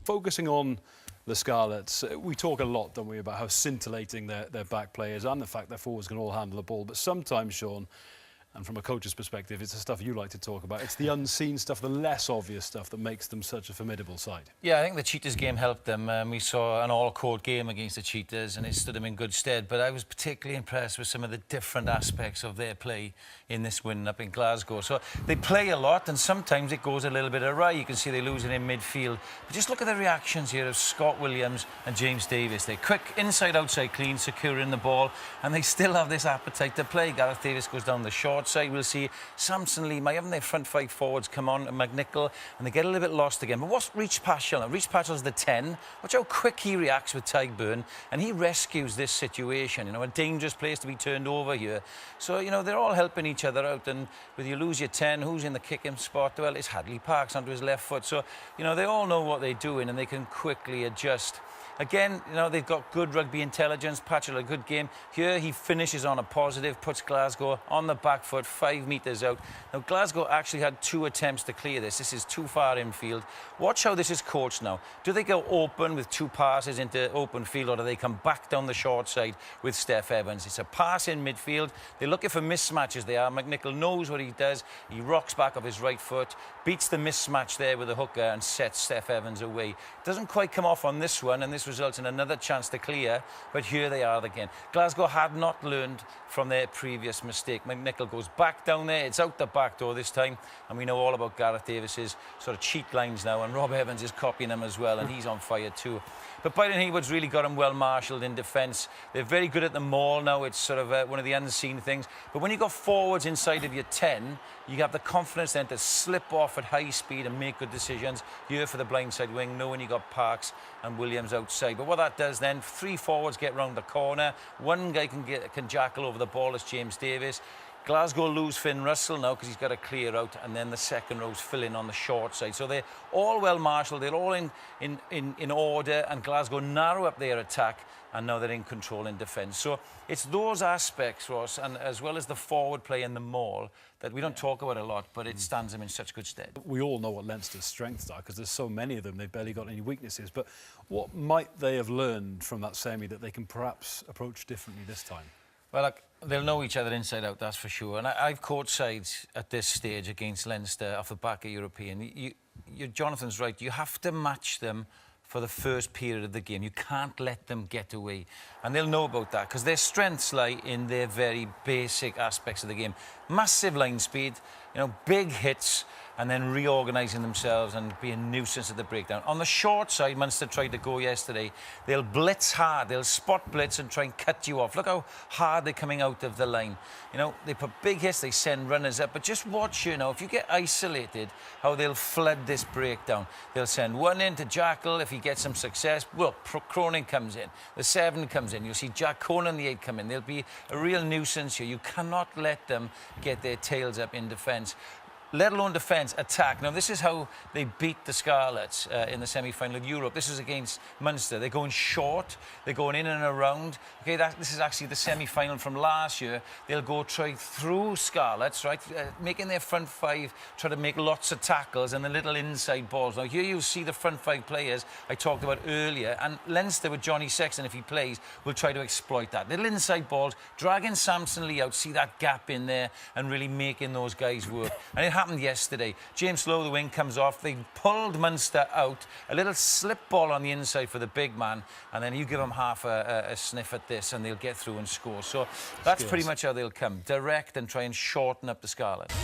Focusing on the Scarlets, we talk a lot, don't we, about how scintillating their back players and the fact their forwards can all handle the ball. But sometimes, Sean, and from a coach's perspective, it's the stuff you like to talk about. It's the unseen stuff, the less obvious stuff that makes them such a formidable side. Yeah, I think the Cheetahs game helped them. We saw an all-court game against the Cheetahs and it stood them in good stead. But I was particularly impressed with some of the different aspects of their play in this win up in Glasgow. So they play a lot and sometimes it goes a little bit awry. You can see they lose it in midfield. But just look at the reactions here of Scott Williams and James Davis. They're quick, inside-outside clean, securing the ball, and they still have this appetite to play. Gareth Davis goes down the short side. We'll see Samson Lee, having their front five forwards come on, and McNichol, and they get a little bit lost again. But what's Reece Paschal? Reece Paschal's the 10. Watch how quick he reacts with Tyburn, and he rescues this situation. You know, a dangerous place to be turned over here. So, you know, they're all helping each other out, and with you lose your 10, who's in the kicking spot? Well, it's Hadley Parks onto his left foot. So, you know, they all know what they're doing, and they can quickly adjust. Again, you know, they've got good rugby intelligence. Paschal, a good game. Here, he finishes on a positive, puts Glasgow on the back foot, 5 metres out. Now, Glasgow actually had 2 attempts to clear this. This is too far infield. Watch how this is coached now. Do they go open with 2 passes into open field, or do they come back down the short side with Steph Evans? It's a pass in midfield. They're looking for mismatches. They are. McNichol knows what he does. He rocks back off his right foot, beats the mismatch there with the hooker and sets Steph Evans away. Doesn't quite come off on this one, and this results in another chance to clear, but here they are again. Glasgow had not learned from their previous mistake. McNichol goes back down there. It's out the back door this time, and we know all about Gareth Davis's sort of cheat lines now, and Rob Evans is copying them as well, and he's on fire too. But Byron Haywood's really got him well marshalled in defence. They're very good at the maul now. It's sort of one of the unseen things. But when you've got forwards inside of your 10, you have the confidence then to slip off at high speed and make good decisions. Here for the blindside wing, knowing you got Parks and Williams outside. But what that does then, 3 forwards get round the corner. 1 guy can jackal over the ball as James Davis. Glasgow lose Finn Russell now because he's got to clear out, and then the second row's fill in on the short side. So they're all well marshalled, they're all in order, and Glasgow narrow up their attack, and now they're in control in defence. So it's those aspects, Ross, and as well as the forward play and the maul, that we don't talk about a lot, but it stands them in such good stead. We all know what Leinster's strengths are because there's so many of them, they've barely got any weaknesses. But what might they have learned from that semi that they can perhaps approach differently this time? Well, like, they'll know each other inside out, that's for sure. And I've coached sides at this stage against Leinster off the back of European. Jonathan's right. You have to match them for the first period of the game. You can't let them get away. And they'll know about that because their strengths lie in their very basic aspects of the game. Massive line speed, you know, big hits, and then reorganising themselves and being a nuisance at the breakdown. On the short side, Munster tried to go yesterday. They'll blitz hard. They'll spot blitz and try and cut you off. Look how hard they're coming out of the line. You know, they put big hits, they send runners up. But just watch, you know, if you get isolated, how they'll flood this breakdown. They'll send 1 in to Jackal. If he gets some success, well, Cronin comes in. The 7 comes in. You'll see Jack Conan, the 8, come in. They'll be a real nuisance here. You cannot let them get their tails up in defence, let alone defence, attack. Now, this is how they beat the Scarlets in the semi-final of Europe. This is against Munster. They're going short. They're going in and around. Okay, this is actually the semi-final from last year. They'll go try through Scarlets, right, making their front 5 try to make lots of tackles and the little inside balls. Now, here you see the front 5 players I talked about earlier, and Leinster with Johnny Sexton, if he plays, will try to exploit that. Little inside balls, dragging Samson Lee out, see that gap in there, and really making those guys work. And it happened yesterday. James Lowe, the wing, comes off. They pulled Munster out. A little slip ball on the inside for the big man, and then you give them half a sniff at this and they'll get through and score. So that's pretty much how they'll come. Direct and try and shorten up the Scarlets.